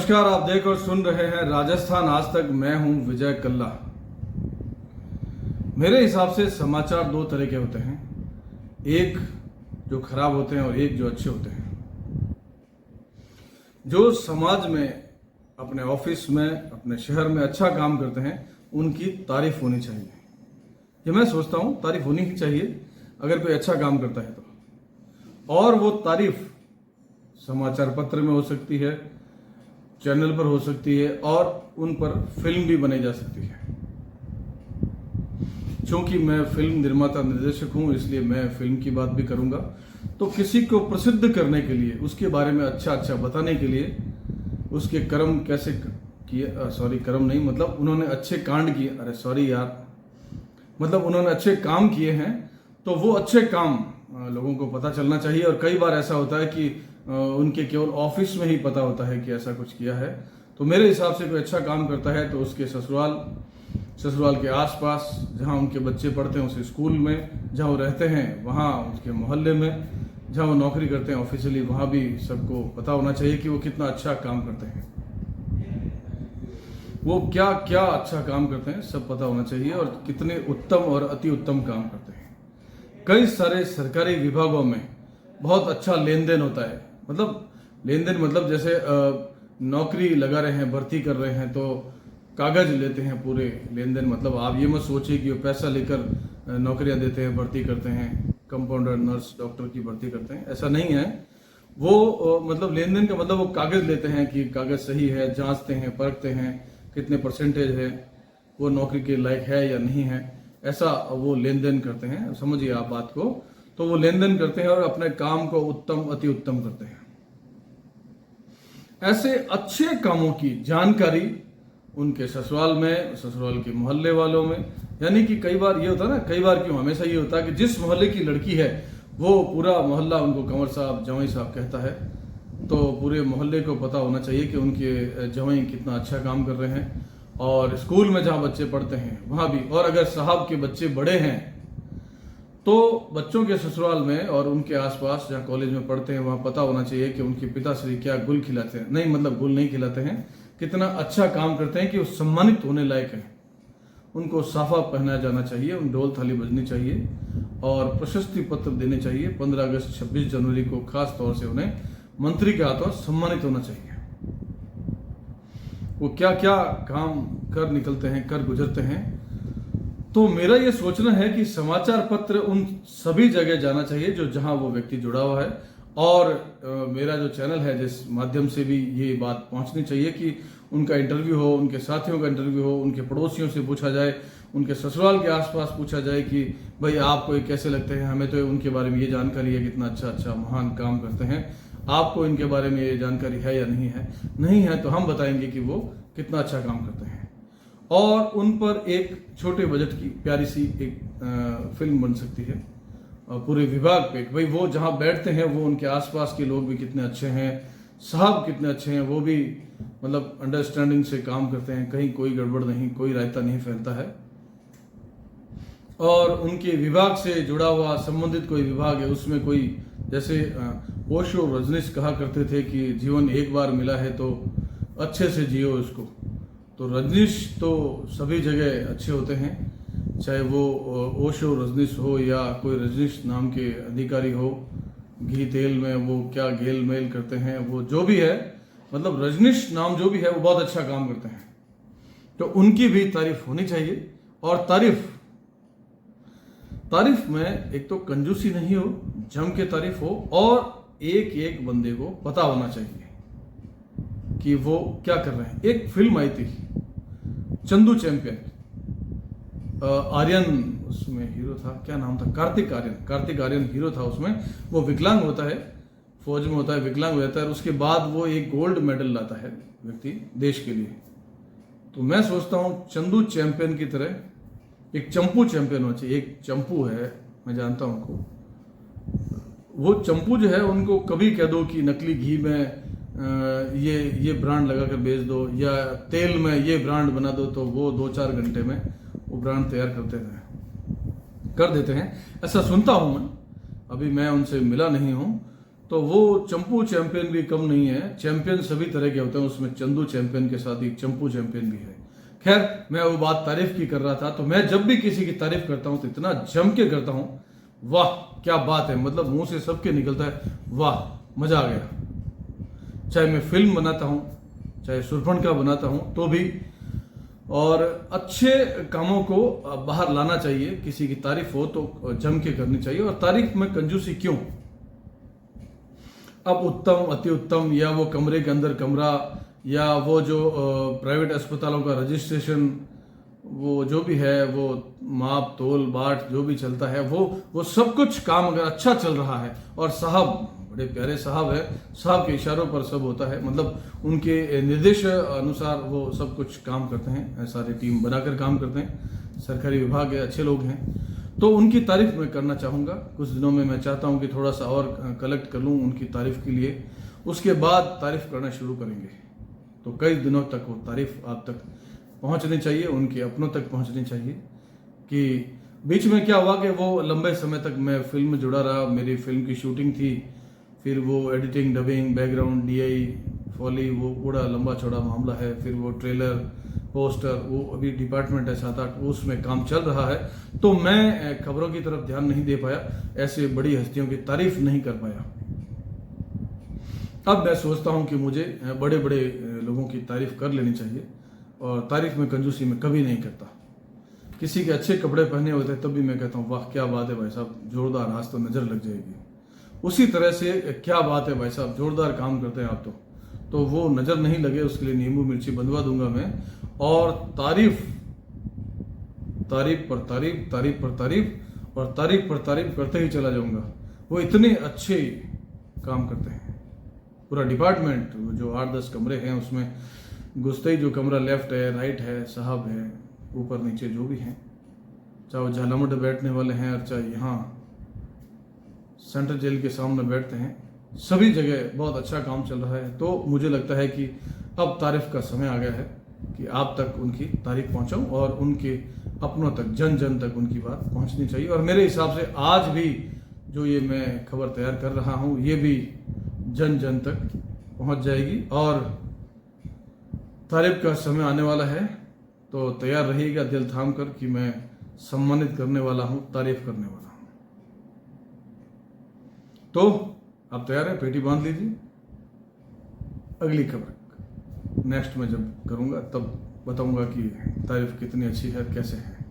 नमस्कार, आप देख और सुन रहे हैं राजस्थान आज तक। मैं हूं विजय कल्ला। मेरे हिसाब से समाचार दो तरह के होते हैं, एक जो खराब होते हैं और एक जो अच्छे होते हैं। जो समाज में, अपने ऑफिस में, अपने शहर में अच्छा काम करते हैं उनकी तारीफ होनी चाहिए। ये मैं सोचता हूं, तारीफ होनी ही चाहिए अगर कोई अच्छा काम करता है तो। और वो तारीफ समाचार पत्र में हो सकती है, चैनल पर हो सकती है और उन पर फिल्म भी बनाई जा सकती है। क्योंकि मैं फिल्म निर्माता निर्देशक हूं, इसलिए मैं फिल्म की बात भी करूंगा। तो किसी को प्रसिद्ध करने के लिए, उसके बारे में अच्छा बताने के लिए, उसके कर्म कैसे किए, कर्म नहीं, मतलब उन्होंने अच्छे कांड किए, मतलब उन्होंने अच्छे काम किए हैं, तो वो अच्छे काम लोगों को पता चलना चाहिए। और कई बार ऐसा होता है कि उनके केवल ऑफिस में ही पता होता है कि ऐसा कुछ किया है। तो मेरे हिसाब से कोई अच्छा काम करता है तो उसके ससुराल के आसपास, जहां उनके बच्चे पढ़ते हैं, उस स्कूल में, जहां वो रहते हैं वहां, उसके मोहल्ले में, जहां वो नौकरी करते हैं ऑफिशियली, वहां भी सबको पता होना चाहिए कि वो कितना अच्छा काम करते हैं, वो क्या क्या अच्छा काम करते हैं, सब पता होना चाहिए। और कितने उत्तम और अति उत्तम काम करते हैं। कई सारे सरकारी विभागों में बहुत अच्छा लेन देन होता है। मतलब लेन देन मतलब जैसे नौकरी लगा रहे हैं, भर्ती कर रहे हैं, तो कागज लेते हैं पूरे लेन देन। मतलब आप ये मत सोचिए कि वो पैसा लेकर नौकरियां देते हैं, भर्ती करते हैं, कंपाउंडर, नर्स, डॉक्टर की भर्ती करते हैं, ऐसा नहीं है। वो मतलब लेन देन का मतलब वो कागज लेते हैं कि कागज सही है, जांचते हैं, परखते हैं कितने परसेंटेज है, वो नौकरी के लायक है या नहीं है, ऐसा वो लेन देन करते हैं। समझिए आप बात को। तो वो लेन देन करते हैं और अपने काम को उत्तम अति उत्तम करते हैं। ऐसे अच्छे कामों की जानकारी उनके ससुराल में, ससुराल के मोहल्ले वालों में, यानी कि कई बार ये होता है ना, कई बार क्यों, हमेशा ये होता है कि जिस मोहल्ले की लड़की है वो पूरा मोहल्ला उनको कंवर साहब, जवाई साहब कहता है। तो पूरे मोहल्ले को पता होना चाहिए कि उनके जवाई कितना अच्छा काम कर रहे हैं। और स्कूल में जहां बच्चे पढ़ते हैं वहां भी, और अगर साहब के बच्चे बड़े हैं तो बच्चों के ससुराल में और उनके आसपास जहां कॉलेज में पढ़ते हैं वहां पता होना चाहिए कि उनके पिताश्री क्या गुल खिलाते हैं, नहीं मतलब गुल नहीं खिलाते हैं, कितना अच्छा काम करते हैं कि वो सम्मानित होने लायक है। उनको साफा पहनाया जाना चाहिए, उन ढोल थाली बजनी चाहिए और प्रशस्ति पत्र देने चाहिए। 15 अगस्त 26 जनवरी को खास तौर से उन्हें मंत्री के हाथों सम्मानित होना चाहिए। वो क्या क्या काम कर निकलते हैं, कर गुजरते हैं। तो मेरा ये सोचना है कि समाचार पत्र उन सभी जगह जाना चाहिए जो जहां वो व्यक्ति जुड़ा हुआ है। और मेरा जो चैनल है जिस माध्यम से भी ये बात पहुंचनी चाहिए कि उनका इंटरव्यू हो, उनके साथियों का इंटरव्यू हो, उनके पड़ोसियों से पूछा जाए, उनके ससुराल के आसपास पूछा जाए कि भाई आपको ये कैसे लगते हैं, हमें तो उनके बारे में ये जानकारी है, कितना अच्छा महान काम करते हैं, आपको इनके बारे में ये जानकारी है या नहीं है। नहीं है तो हम बताएंगे कि वो कितना अच्छा काम करते हैं। और उन पर एक छोटे बजट की प्यारी सी एक फिल्म बन सकती है पूरे विभाग पे। भाई वो जहां बैठते हैं वो उनके आसपास के लोग भी कितने अच्छे हैं, साहब कितने अच्छे हैं, वो भी मतलब अंडरस्टैंडिंग से काम करते हैं, कहीं कोई गड़बड़ नहीं, कोई रायता नहीं फैलता है। और उनके विभाग से जुड़ा हुआ संबंधित कोई विभाग है, उसमें कोई, जैसे ओशो रजनीश कहा करते थे कि जीवन एक बार मिला है तो अच्छे से जियो उसको। तो रजनीश तो सभी जगह अच्छे होते हैं, चाहे वो ओशो रजनीश हो या कोई रजनीश नाम के अधिकारी हो, घी तेल में वो क्या घेल मेल करते हैं, वो जो भी है, मतलब रजनीश नाम जो भी है वो बहुत अच्छा काम करते हैं। तो उनकी भी तारीफ होनी चाहिए। और तारीफ में एक तो कंजूसी नहीं हो, जम के तारीफ हो, और एक एक बंदे को पता होना चाहिए कि वो क्या कर रहे हैं। एक फिल्म आई थी चंदू चैंपियन, आर्यन उसमें हीरो था, क्या नाम था, कार्तिक आर्यन हीरो था उसमें। वो विकलांग होता है, फौज में होता है, विकलांग हो जाता है, और उसके बाद वो एक गोल्ड मेडल लाता है व्यक्ति देश के लिए। तो मैं सोचता हूं चंदू चैंपियन की तरह एक चंपू चैंपियन होना चाहिए। एक चंपू है, मैं जानता हूं उनको, वो चंपू जो है उनको कभी कह दो कि नकली घी में ये ब्रांड लगाकर बेच दो या तेल में ये ब्रांड बना दो, तो वो 2-4 घंटे में वो ब्रांड तैयार कर देते हैं। ऐसा सुनता हूं मैं, अभी मैं उनसे मिला नहीं हूं, तो वो चंपू चैंपियन भी कम नहीं है। चैंपियन सभी तरह के होते हैं, उसमें चंदू चैंपियन के साथ एक चंपू चैंपियन भी है। खैर, मैं वो बात तारीफ की कर रहा था। तो मैं जब भी किसी की तारीफ करता हूं तो इतना जम के करता हूं, वाह क्या बात है, मतलब मुंह से सबके निकलता है वाह मजा आ गया। चाहे मैं फिल्म बनाता हूं, चाहे सुरफणका बनाता हूं तो भी। और अच्छे कामों को बाहर लाना चाहिए। किसी की तारीफ हो तो जम के करनी चाहिए। और तारीफ में कंजूसी क्यों? अब उत्तम, अति उत्तम, या वो कमरे के अंदर कमरा, या वो जो प्राइवेट अस्पतालों का रजिस्ट्रेशन, वो जो भी है, वो माप तोल बाट जो भी चलता है, वो सब कुछ काम अगर अच्छा चल रहा है, और साहब बड़े प्यारे साहब है, साहब के इशारों पर सब होता है, मतलब उनके निर्देश अनुसार वो सब कुछ काम करते हैं, सारी टीम बनाकर काम करते हैं, सरकारी विभाग है, अच्छे लोग हैं, तो उनकी तारीफ मैं करना चाहूँगा। कुछ दिनों में मैं चाहता हूँ कि थोड़ा सा और कलेक्ट कर लूँ उनकी तारीफ के लिए, उसके बाद तारीफ करना शुरू करेंगे। तो कई दिनों तक वो तारीफ आप तक पहुँचनी चाहिए, उनके अपनों तक पहुँचनी चाहिए। कि बीच में क्या हुआ कि वो लंबे समय तक मैं फिल्म में जुड़ा रहा, मेरी फिल्म की शूटिंग थी, फिर वो editing, dubbing, background, DI, foley, वो पूरा लंबा चौड़ा मामला है। फिर वो ट्रेलर, पोस्टर, वो अभी डिपार्टमेंट है 7-8, उसमें काम चल रहा है। तो मैं खबरों की तरफ ध्यान नहीं दे पाया, ऐसे बड़ी हस्तियों की तारीफ नहीं कर पाया। अब मैं सोचता हूं कि मुझे बड़े बड़े लोगों की तारीफ कर लेनी चाहिए। और तारीफ में कंजूसी में कभी नहीं करता। किसी के अच्छे कपड़े पहने होते हैं तब भी मैं कहता हूँ वाह क्या बात है भाई साहब, जोरदार, आज तो नजर लग जाएगी। उसी तरह से क्या बात है भाई साहब, जोरदार काम करते हैं आप तो वो नजर नहीं लगे उसके लिए नींबू मिर्ची बंधवा दूंगा मैं। और तारीफ, तारीफ पर तारीफ, तारीफ पर तारीफ, और तारीफ पर तारीफ करते ही चला जाऊंगा। वो इतने अच्छे काम करते हैं। पूरा डिपार्टमेंट, जो 8-10 कमरे हैं, उसमें घुसते ही जो कमरा लेफ्ट है, राइट है, साहब है, ऊपर नीचे जो भी हैं, चाहे वो झालामुड़ बैठने वाले हैं और चाहे यहाँ सेंट्रल जेल के सामने बैठते हैं, सभी जगह बहुत अच्छा काम चल रहा है। तो मुझे लगता है कि अब तारीफ का समय आ गया है कि आप तक उनकी तारीफ पहुंचाऊं, और उनके अपनों तक, जन जन तक उनकी बात पहुंचनी चाहिए। और मेरे हिसाब से आज भी जो ये मैं खबर तैयार कर रहा हूं, ये भी जन जन तक पहुंच जाएगी। और तारीफ का समय आने वाला है, तो तैयार रहिएगा दिल थाम कर कि मैं सम्मानित करने वाला हूं, तारीफ करने वाला हूं। तो आप तैयार हैं? पेटी बांध लीजिए। अगली खबर नेक्स्ट में जब करूंगा तब बताऊंगा कि तारीफ कितनी अच्छी है, कैसे है।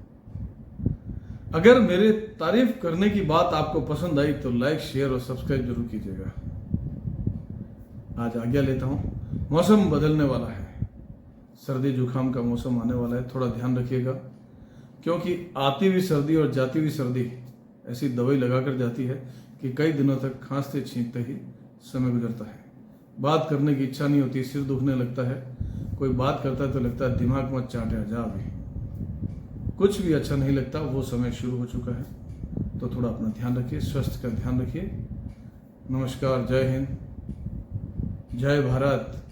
अगर मेरे तारीफ करने की बात आपको पसंद आई तो लाइक, शेयर और सब्सक्राइब जरूर कीजिएगा। आज आज्ञा लेता हूं। मौसम बदलने वाला है, सर्दी जुकाम का मौसम आने वाला है, थोड़ा ध्यान रखिएगा, क्योंकि आती हुई सर्दी और जाती हुई सर्दी ऐसी दवाई लगाकर जाती है कि कई दिनों तक खांसते छींकते ही समय गुजरता है। बात करने की इच्छा नहीं होती, सिर दुखने लगता है, कोई बात करता है तो लगता है दिमाग मत चाटे, जा अभी, कुछ भी अच्छा नहीं लगता। वो समय शुरू हो चुका है, तो थोड़ा अपना ध्यान रखिए, स्वास्थ्य का ध्यान रखिए। नमस्कार, जय हिंद, जय भारत।